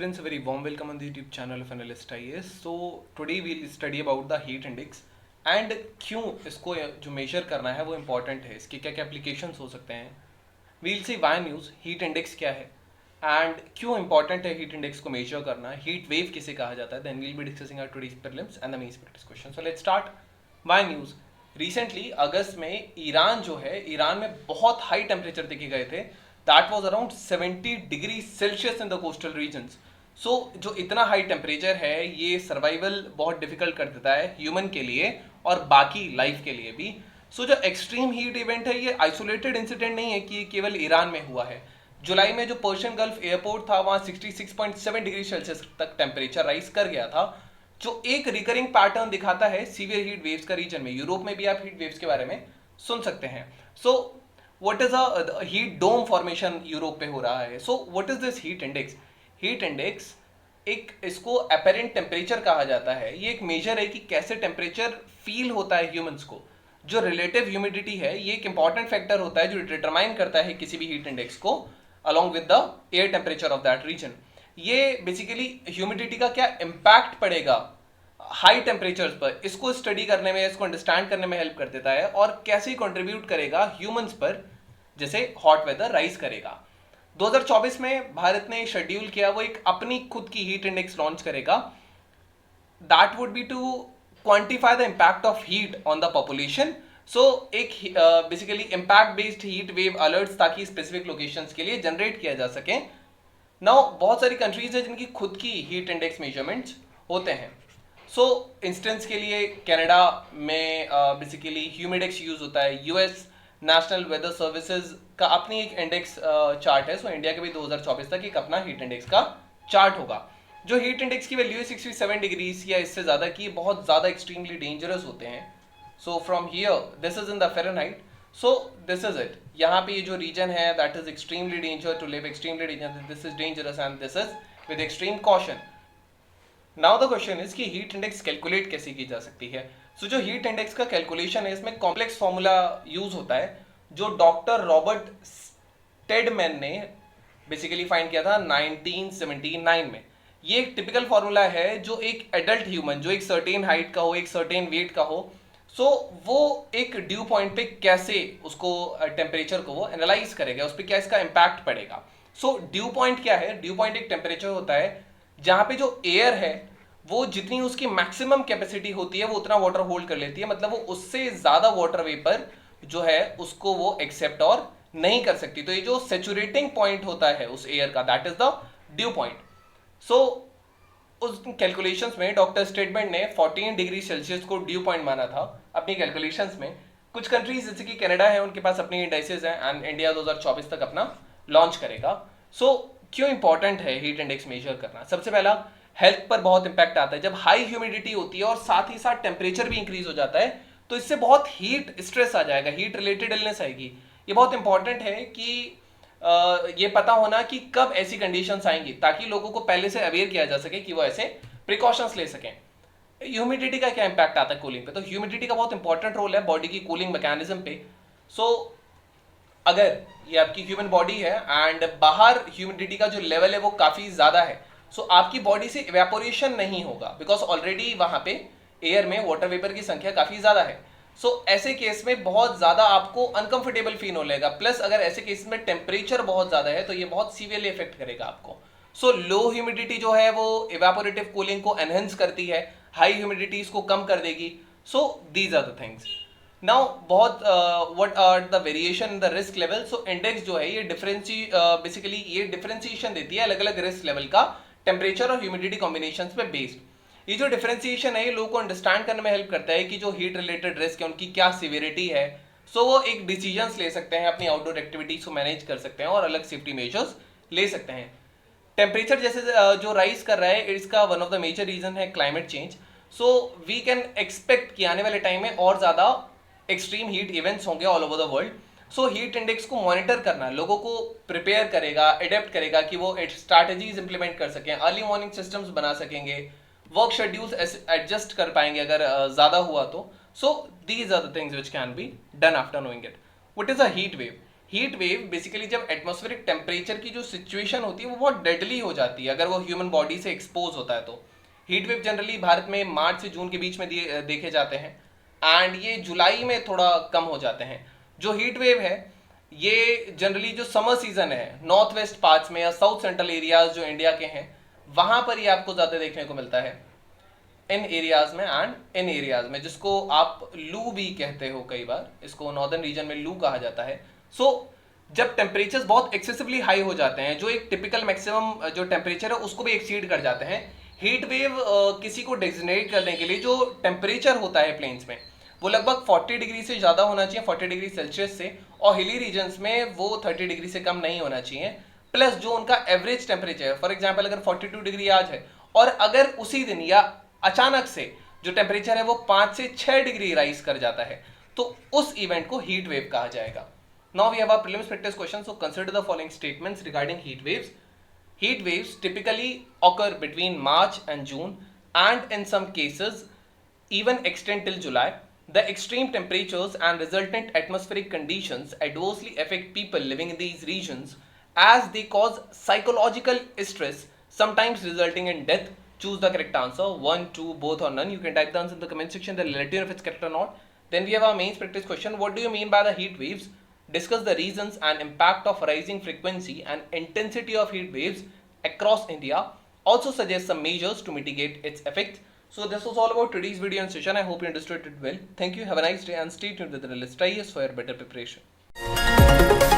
friends, a very warm welcome on the YouTube channel of Analyst IAS. So today we'll study about the heat index and क्यों इसको जो major करना है वो important है, इसके क्या क्या एप्लीकेशंस हो सकते हैं. We'll see why news heat index क्या है एंड क्यों इंपॉर्टेंट है हीट इंडेक्स को मेजर करना, हीट वेव किसे कहा जाता है. Then we'll be discussing our today's prelims and the mains practice question. So let's start. Why news. Recently अगस्त में ईरान जो है, ईरान में बहुत हाई टेम्परेचर देखे गए थे. That was around 70 degree Celsius in the coastal regions. So जो इतना हाई टेम्परेचर है ये सर्वाइवल बहुत डिफिकल्ट कर देता है ह्यूमन के लिए और बाकी लाइफ के लिए भी. सो जो एक्सट्रीम हीट इवेंट है ये आइसोलेटेड इंसिडेंट नहीं है कि ये केवल ईरान में हुआ है. जुलाई में जो पर्शियन गल्फ एयरपोर्ट था वहाँ 66.7 डिग्री सेल्सियस तक टेम्परेचर राइज कर गया था, जो एक रिकरिंग पैटर्न दिखाता है सीवियर हीट वेव्स का रीजन में. यूरोप में भी आप हीट वेव्स के बारे में सुन सकते हैं. So what is a heat dome formation Europe पे हो रहा है. So what is this heat index. Heat index एक इसको अपेरेंट टेम्परेचर कहा जाता है. ये एक मेजर है कि कैसे टेम्परेचर फील होता है ह्यूमंस को. जो रिलेटिव ह्यूमिडिटी है ये एक इंपॉर्टेंट फैक्टर होता है जो डिटरमाइन करता है किसी भी हीट इंडेक्स को along with the air temperature of that region. ये बेसिकली ह्यूमिडिटी का क्या इम्पैक्ट पड़ेगा हाई टेम्परेचर्स पर, इसको स्टडी करने में, इसको अंडरस्टैंड करने में हेल्प कर देता है और कैसे कंट्रीब्यूट करेगा ह्यूमंस पर जैसे हॉट वेदर राइज करेगा. 2024 में भारत ने शेड्यूल किया वो एक अपनी खुद की हीट इंडेक्स लॉन्च करेगा. That would be to quantify the impact of heat on the population. So एक basically impact based heat wave alerts ताकि स्पेसिफिक लोकेशंस के लिए जनरेट किया जा सके. नाउ बहुत सारी कंट्रीज है जिनकी खुद की हीट इंडेक्स मेजरमेंट्स होते हैं. सो इंस्टेंस के लिए कनाडा में बेसिकली ह्यूमिडेक्स यूज होता है. यूएस नेशनल वेदर सर्विसेज का अपनी एक इंडेक्स चार्ट है. सो इंडिया के भी 2024 तक एक अपना हीट इंडेक्स का चार्ट होगा. जो हीट इंडेक्स की वैल्यू है 67 डिग्रीज या इससे ज़्यादा की, बहुत ज़्यादा एक्सट्रीमली डेंजरस होते हैं. So from here this is in the Fahrenheit. So this is it. यहाँ पे ये जो रीजन है that is extremely danger to live, extremely danger, this is dangerous and this is with extreme caution. Now the question is कि heat index calculate कैसे की जा सकती है. सो जो हीट इंडेक्स का कैलकुलेशन है इसमें कॉम्प्लेक्स फॉर्मूला यूज होता है जो डॉक्टर रॉबर्ट स्टेडमैन ने बेसिकली फाइंड किया था 1979 में. ये एक टिपिकल फॉर्मूला है जो एक एडल्ट ह्यूमन जो एक सर्टेन हाइट का हो, एक सर्टेन वेट का हो, सो वो एक ड्यू पॉइंट पे कैसे उसको टेम्परेचर को वो एनालाइज करेगा, उस पर क्या इसका इम्पैक्ट पड़ेगा. सो ड्यू पॉइंट क्या है. ड्यू पॉइंट एक टेम्परेचर होता है जहां पे जो एयर है वो जितनी उसकी मैक्सिमम कैपेसिटी होती है वो उतना वाटर होल्ड कर लेती है. मतलब वो उससे ज्यादा वाटर वेपर जो है उसको वो एक्सेप्ट और नहीं कर सकती. तो ये जो सेचुरेटिंग पॉइंट होता है उस एयर का that is the dew point. So उस कैलकुलेशंस में डॉक्टर स्टेटमेंट ने 14 डिग्री सेल्सियस को ड्यू पॉइंट माना था अपनी कैलकुलेशंस में. कुछ कंट्रीज जैसे कि कनाडा है उनके पास अपनी इंडाइसेस हैं एंड इंडिया 2024 तक अपना लॉन्च करेगा. सो क्यों इंपॉर्टेंट है हीट इंडेक्स मेजर करना. सबसे पहला हेल्थ पर बहुत इंपैक्ट आता है. जब हाई ह्यूमिडिटी होती है और साथ ही साथ टेम्परेचर भी इंक्रीज हो जाता है तो इससे बहुत हीट स्ट्रेस आ जाएगा, हीट रिलेटेड इलनेस आएगी. ये बहुत इंपॉर्टेंट है कि ये पता होना कि कब ऐसी कंडीशंस आएंगी ताकि लोगों को पहले से अवेयर किया जा सके कि वो ऐसे प्रिकॉशंस ले सकें. ह्यूमिडिटी का क्या इंपैक्ट आता है कूलिंग पे. तो ह्यूमिडिटी का बहुत इंपॉर्टेंट रोल है बॉडी की कूलिंग मैकेनिज्म पे. सो अगर ये आपकी ह्यूमन बॉडी है एंड बाहर ह्यूमिडिटी का जो लेवल है वो काफी ज्यादा है, सो आपकी बॉडी से इवेपोरेशन नहीं होगा बिकॉज ऑलरेडी वहां पे एयर में वाटर वेपर की संख्या काफी ज्यादा है. सो ऐसे केस में बहुत ज्यादा आपको अनकंफर्टेबल फील हो लेगा. प्लस अगर ऐसे केस में टेम्परेचर बहुत ज्यादा है तो ये बहुत सीवियरली इफेक्ट करेगा आपको. सो लो ह्यूमिडिटी जो है वो इवेपोरेटिव कूलिंग को एनहेंस करती है, हाई ह्यूमिडिटी इसको कम कर देगी. So these are the things. Now बहुत what are the variation in the risk level. So index जो है ये बेसिकली ये डिफरेंशिएशन देती है अलग अलग रिस्क लेवल का टेम्परेचर और ह्यूमिडिटी कॉम्बिनेशन पे बेस्ड. ये जो डिफरेंशिएशन है ये लोगों को अंडरस्टैंड करने में हेल्प करता है कि जो हीट रिलेटेड रिस्क है उनकी क्या सिवियरिटी है. सो वो एक डिसीजंस ले सकते हैं, अपनी आउटडोर एक्टिविटीज को मैनेज कर सकते हैं और अलग सेफ्टी मेजर्स ले सकते हैं. टेम्परेचर जैसे जो राइज कर रहा है इसका one of the major reason है climate change. So we can expect कि आने वाले टाइम में और ज्यादा एक्सट्रीम हीट इवेंट्स होंगे all over the world. So heat index को मॉनिटर करना लोगों को प्रिपेयर करेगा, अडेप्ट करेगा कि वो स्ट्रैटेजीज इंप्लीमेंट कर सकें, अर्ली वार्निंग सिस्टम्स बना सकेंगे, वर्क शेड्यूल्स एडजस्ट कर पाएंगे अगर ज्यादा हुआ तो. So these are the things which can be done after knowing it. What is a heat wave. Heat wave basically जब एटमॉस्फेरिक टेम्परेचर की जो सिचुएशन होती है वो बहुत डेडली हो जाती है अगर वो ह्यूमन बॉडी से एक्सपोज होता है तो। हीट वेव जनरली भारत में मार्च से जून के बीच में देखे जाते हैं एंड ये जुलाई में थोड़ा कम हो जाते हैं। जो हीट वेव है ये जनरली जो समर सीजन है नॉर्थ वेस्ट पार्ट्स में या साउथ सेंट्रल एरियाज जो इंडिया के हैं वहां पर ही आपको ज्यादा देखने को मिलता है, इन एरियाज में एंड इन एरियाज में, जिसको आप लू भी कहते हो, कई बार इसको नॉर्दर्न रीजन में लू कहा जाता है। सो जब टेम्परेचर्स बहुत एक्सेसिवली हाई हो जाते हैं, जो एक टिपिकल मैक्सिमम जो टेम्परेचर है उसको भी एक्सीड कर जाते हैं, हीट वेव किसी को डेजिग्नेट करने के लिए जो टेम्परेचर होता है प्लेन्स में वो लगभग 40 डिग्री से ज़्यादा होना चाहिए, 40 डिग्री सेल्सियस से, और हिली रीजन्स में वो 30 डिग्री से कम नहीं होना चाहिए। प्लस जो उनका एवरेज टेम्परेचर है, फॉर एग्जाम्पल अगर 42 डिग्री आज है और अगर उसी दिन या अचानक से जो टेम्परेचर है वो 5 से 6 डिग्री राइज कर जाता है तो उस इवेंट को हीट वेव कहा जाएगा। Now we have a prelims practice question, so consider the following statements regarding heat waves. Heat waves typically occur between March and June and in some cases even extend till July. The extreme temperatures and resultant atmospheric conditions adversely affect people living in these regions as they cause psychological stress, sometimes resulting in death. Choose the correct answer, 1, 2, both or none. You can type the answer in the comment section, then let you know if it's correct or not. Then we have our mains practice question. What do you mean by the heat waves? Discuss the reasons and impact of rising frequency and intensity of heat waves across India. Also suggest some measures to mitigate its effects. So this was all about today's video and session. I hope you understood it well. Thank you. Have a nice day and stay tuned with the Analyst IAS for your better preparation.